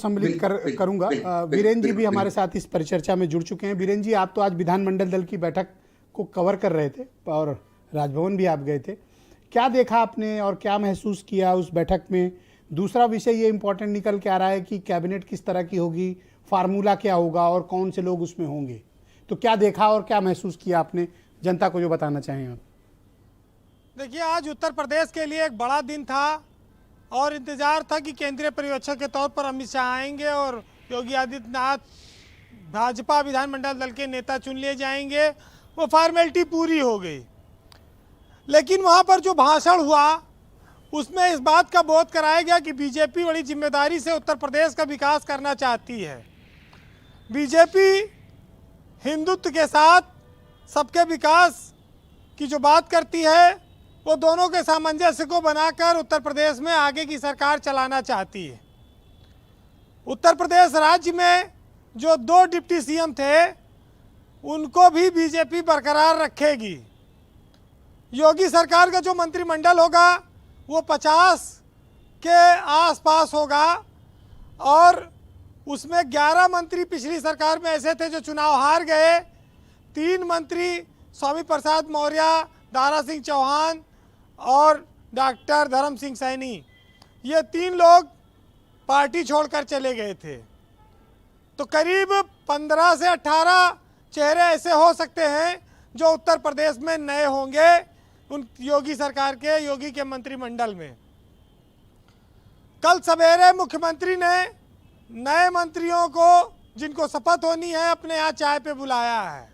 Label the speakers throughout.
Speaker 1: सम्मिलित करूंगा। वीरेंद्र जी भी हमारे साथ इस परिचर्चा में जुड़ चुके हैं। वीरेंद्र जी, आप तो आज विधानमंडल दल की बैठक को कवर कर रहे थे और राजभवन भी आप गए थे। क्या देखा आपने और क्या महसूस किया उस बैठक में? दूसरा विषय ये इम्पोर्टेंट निकल के आ रहा है कि कैबिनेट किस तरह की होगी, फार्मूला क्या होगा और कौन से लोग उसमें होंगे। तो क्या देखा और क्या महसूस किया आपने, जनता को जो बताना चाहें आप?
Speaker 2: देखिए, आज उत्तर प्रदेश के लिए एक बड़ा दिन था और इंतजार था कि केंद्रीय पर्यवेक्षक के तौर पर अमित शाह आएंगे और योगी आदित्यनाथ भाजपा विधानमंडल दल के नेता चुन लिए जाएंगे। वो फॉर्मेलिटी पूरी हो गई, लेकिन वहाँ पर जो भाषण हुआ उसमें इस बात का बोध कराया गया कि बीजेपी बड़ी जिम्मेदारी से उत्तर प्रदेश का विकास करना चाहती है। बीजेपी हिंदुत्व के साथ सबके विकास की जो बात करती है वो दोनों के सामंजस्य को बनाकर उत्तर प्रदेश में आगे की सरकार चलाना चाहती है। उत्तर प्रदेश राज्य में जो 2 डिप्टी सीएम थे उनको भी बीजेपी बरकरार रखेगी। योगी सरकार का जो मंत्रिमंडल होगा वो 50 के आसपास होगा और उसमें 11 मंत्री पिछली सरकार में ऐसे थे जो चुनाव हार गए। 3 मंत्री स्वामी प्रसाद मौर्य, दारा सिंह चौहान और डॉक्टर धर्म सिंह सैनी, ये 3 लोग पार्टी छोड़कर चले गए थे। तो करीब 15 से 18 चेहरे ऐसे हो सकते हैं जो उत्तर प्रदेश में नए होंगे उन योगी सरकार के, योगी के मंत्रिमंडल में। कल सवेरे मुख्यमंत्री ने नए मंत्रियों को, जिनको शपथ होनी है, अपने यहाँ चाय पे बुलाया है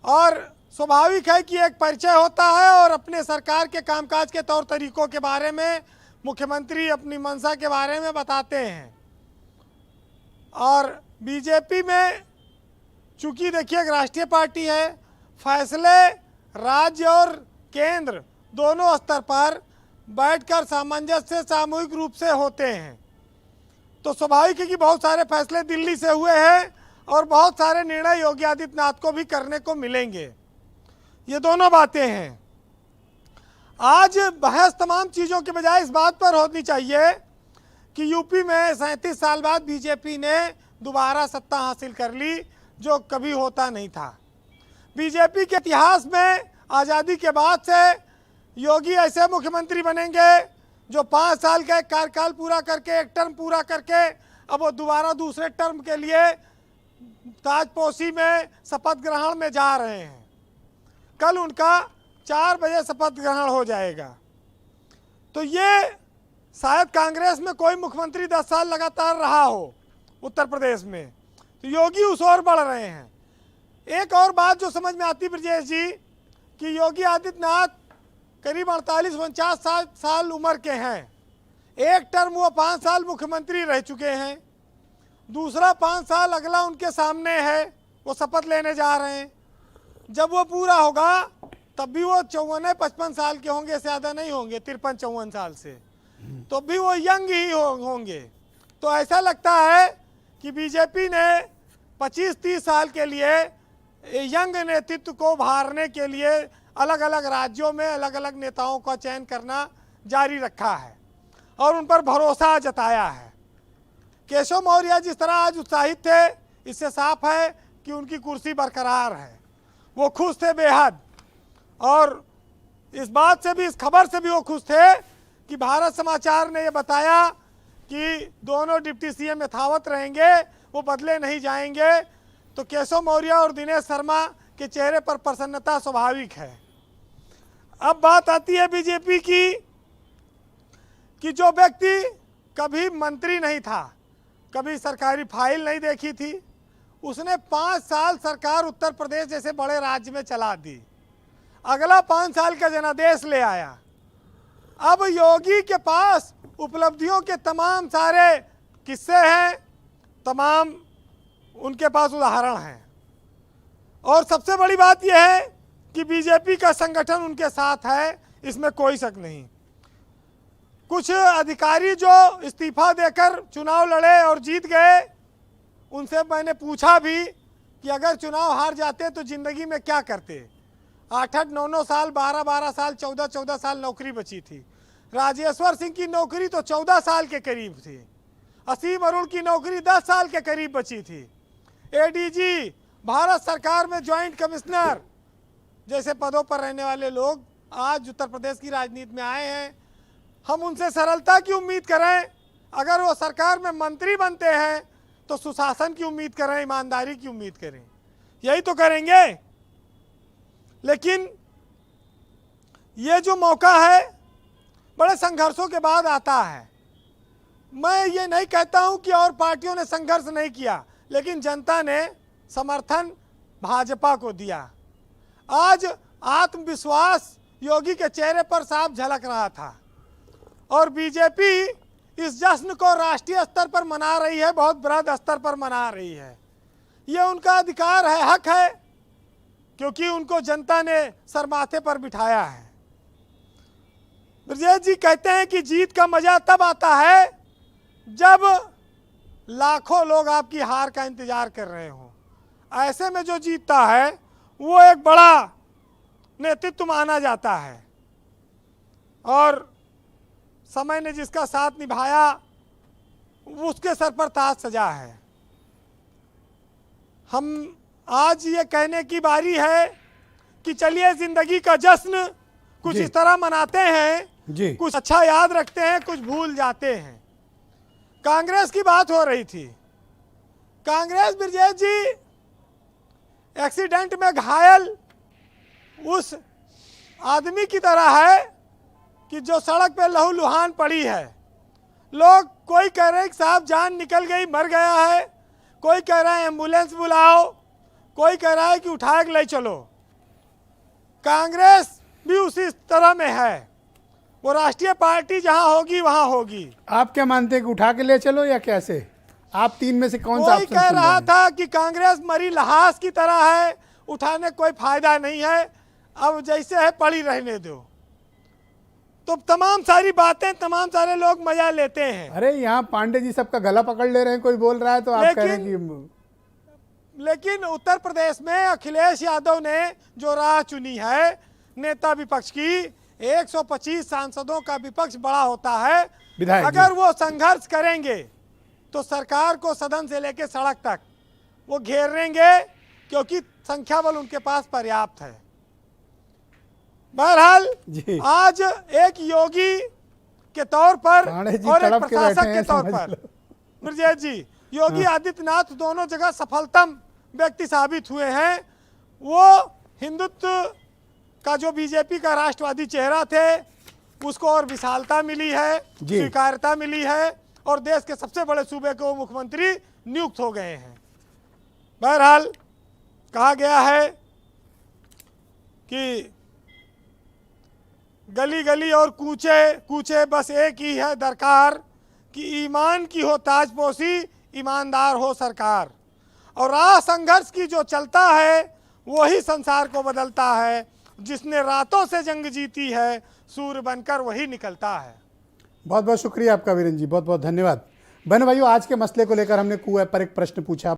Speaker 2: और स्वाभाविक है कि एक परिचय होता है और अपने सरकार के कामकाज के तौर तरीकों के बारे में मुख्यमंत्री अपनी मंशा के बारे में बताते हैं। और बीजेपी में चूंकि देखिए एक राष्ट्रीय पार्टी है, फैसले राज्य और केंद्र दोनों स्तर पर बैठकर सामंजस्य से सामूहिक रूप से होते हैं। तो स्वाभाविक है कि बहुत सारे फैसले दिल्ली से हुए हैं और बहुत सारे निर्णय योगी आदित्यनाथ को भी करने को मिलेंगे। ये दोनों बातें हैं। आज बहस तमाम चीज़ों के बजाय इस बात पर होनी चाहिए कि यूपी में 37 साल बाद बीजेपी ने दोबारा सत्ता हासिल कर ली, जो कभी होता नहीं था। बीजेपी के इतिहास में आज़ादी के बाद से योगी ऐसे मुख्यमंत्री बनेंगे जो 5 साल का एक कार्यकाल पूरा करके, एक टर्म पूरा करके अब वो दोबारा दूसरे टर्म के लिए ताजपोशी में शपथ ग्रहण में जा रहे हैं। कल उनका 4 बजे शपथ ग्रहण हो जाएगा। तो ये शायद कांग्रेस में कोई मुख्यमंत्री 10 साल लगातार रहा हो उत्तर प्रदेश में, तो योगी उस ओर बढ़ रहे हैं। एक और बात जो समझ में आती ब्रजेश जी, कि योगी आदित्यनाथ करीब 48-49 साल उम्र के हैं। एक टर्म वो 5 साल मुख्यमंत्री रह चुके हैं, दूसरा 5 साल अगला उनके सामने है, वो शपथ लेने जा रहे हैं। जब वो पूरा होगा तब भी वो 54-55 साल के होंगे, ज़्यादा नहीं होंगे, 53-54 साल से, तो भी वो यंग ही होंगे। तो ऐसा लगता है कि बीजेपी ने 25-30 साल के लिए यंग नेतृत्व को उभारने के लिए अलग अलग राज्यों में अलग अलग नेताओं का चयन करना जारी रखा है और उन पर भरोसा जताया है। केशव मौर्य जिस तरह आज उत्साहित थे, इससे साफ है कि उनकी कुर्सी बरकरार है। वो खुश थे बेहद, और इस बात से भी, इस खबर से भी वो खुश थे कि भारत समाचार ने ये बताया कि दोनों डिप्टी सीएम यथावत रहेंगे, वो बदले नहीं जाएंगे। तो केशव मौर्य और दिनेश शर्मा के चेहरे पर प्रसन्नता स्वाभाविक है। अब बात आती है बीजेपी की, कि जो व्यक्ति कभी मंत्री नहीं था, कभी सरकारी फाइल नहीं देखी थी, उसने 5 साल सरकार उत्तर प्रदेश जैसे बड़े राज्य में चला दी, अगला 5 साल का जनादेश ले आया। अब योगी के पास उपलब्धियों के तमाम सारे किस्से हैं, तमाम उनके पास उदाहरण हैं, और सबसे बड़ी बात यह है कि बीजेपी का संगठन उनके साथ है, इसमें कोई शक नहीं। कुछ अधिकारी जो इस्तीफा देकर चुनाव लड़े और जीत गए, उनसे मैंने पूछा भी कि अगर चुनाव हार जाते तो ज़िंदगी में क्या करते। 8-8, 9-9 साल, 12-12 साल, 14-14 साल नौकरी बची थी। राजेश्वर सिंह की नौकरी तो 14 साल के करीब थी, असीम अरुण की नौकरी 10 साल के करीब बची थी। एडीजी, भारत सरकार में ज्वाइंट कमिश्नर जैसे पदों पर रहने वाले लोग आज उत्तर प्रदेश की राजनीति में आए हैं। हम उनसे सरलता की उम्मीद करें, अगर वो सरकार में मंत्री बनते हैं तो सुशासन की उम्मीद करें, ईमानदारी की उम्मीद करें, यही तो करेंगे। लेकिन ये जो मौका है बड़े संघर्षों के बाद आता है। मैं ये नहीं कहता हूं कि और पार्टियों ने संघर्ष नहीं किया, लेकिन जनता ने समर्थन भाजपा को दिया। आज आत्मविश्वास योगी के चेहरे पर साफ झलक रहा था और बीजेपी इस जश्न को राष्ट्रीय स्तर पर मना रही है, बहुत बृहद स्तर पर मना रही है। ये उनका अधिकार है, हक है, क्योंकि उनको जनता ने सर माथे पर बिठाया है। ब्रजेश जी कहते हैं कि जीत का मजा तब आता है जब लाखों लोग आपकी हार का इंतजार कर रहे हों। ऐसे में जो जीतता है वो एक बड़ा नेतृत्व माना जाता है और समय ने जिसका साथ निभाया उसके सर पर ताज सजा है। हम आज ये कहने की बारी है कि चलिए जिंदगी का जश्न कुछ इस तरह मनाते हैं
Speaker 1: जी।
Speaker 2: कुछ अच्छा याद रखते हैं, कुछ भूल जाते हैं। कांग्रेस की बात हो रही थी। कांग्रेस ब्रजेश जी एक्सीडेंट में घायल उस आदमी की तरह है कि जो सड़क पे लहूलुहान पड़ी है। लोग कोई कह रहे हैं कि साहब जान निकल गई, मर गया है, कोई कह रहा है एम्बुलेंस बुलाओ, कोई कह रहा है कि उठा के ले चलो। कांग्रेस भी उसी तरह में है, वो राष्ट्रीय पार्टी जहां होगी वहां होगी।
Speaker 1: आप क्या मानते हैं कि उठा के ले चलो या कैसे? आप तीन में से कौन सा
Speaker 2: कोई
Speaker 1: ऑप्शन
Speaker 2: कह
Speaker 1: चुन रहे
Speaker 2: रहा
Speaker 1: हैं?
Speaker 2: था कि कांग्रेस मरी लहास की तरह है, उठाने कोई फायदा नहीं है, अब जैसे है पड़ी रहने दो। तो तमाम सारी बातें, तमाम सारे लोग मजा लेते हैं।
Speaker 1: अरे यहाँ पांडे जी सबका गला पकड़ ले रहे हैं, कोई बोल रहा है तो आप कह रहे हैं कि
Speaker 2: लेकिन उत्तर प्रदेश में अखिलेश यादव ने जो राह चुनी है नेता विपक्ष की, 125 सांसदों का विपक्ष बड़ा होता है।
Speaker 1: विधायक जी।
Speaker 2: अगर वो संघर्ष करेंगे तो सरकार को सदन से लेकर सड़क तक वो घेरेंगे, क्योंकि संख्या बल उनके पास पर्याप्त है। बहरहाल
Speaker 1: जी।
Speaker 2: आज एक योगी के तौर पर
Speaker 1: पांडे जी
Speaker 2: और एक
Speaker 1: तड़प के
Speaker 2: प्रशासक
Speaker 1: बैठे
Speaker 2: के
Speaker 1: हैं,
Speaker 2: तौर
Speaker 1: समझ
Speaker 2: पर
Speaker 1: लो।
Speaker 2: ब्रजेश जी, योगी आदित्यनाथ दोनों जगह सफलतम व्यक्ति साबित हुए हैं। वो हिंदुत्व का जो बीजेपी का राष्ट्रवादी चेहरा थे उसको और विशालता मिली है,
Speaker 1: जी।
Speaker 2: स्वीकार्यता मिली है और देश के सबसे बड़े सूबे के वो मुख्यमंत्री नियुक्त हो गए हैं। बहरहाल कहा गया है कि गली गली और कूचे कूचे बस एक ही है दरकार कि ईमान की हो ताजपोशी, ईमानदार हो सरकार। और राह संघर्ष की जो चलता है वही संसार को बदलता है। जिसने रातों से जंग जीती है सूर्य बनकर वही निकलता है।
Speaker 1: बहुत बहुत शुक्रिया आपका वीरेंद्र जी, बहुत बहुत धन्यवाद। बहन भाइयों, आज के मसले को लेकर हमने क्यू ऐप पर एक प्रश्न पूछा।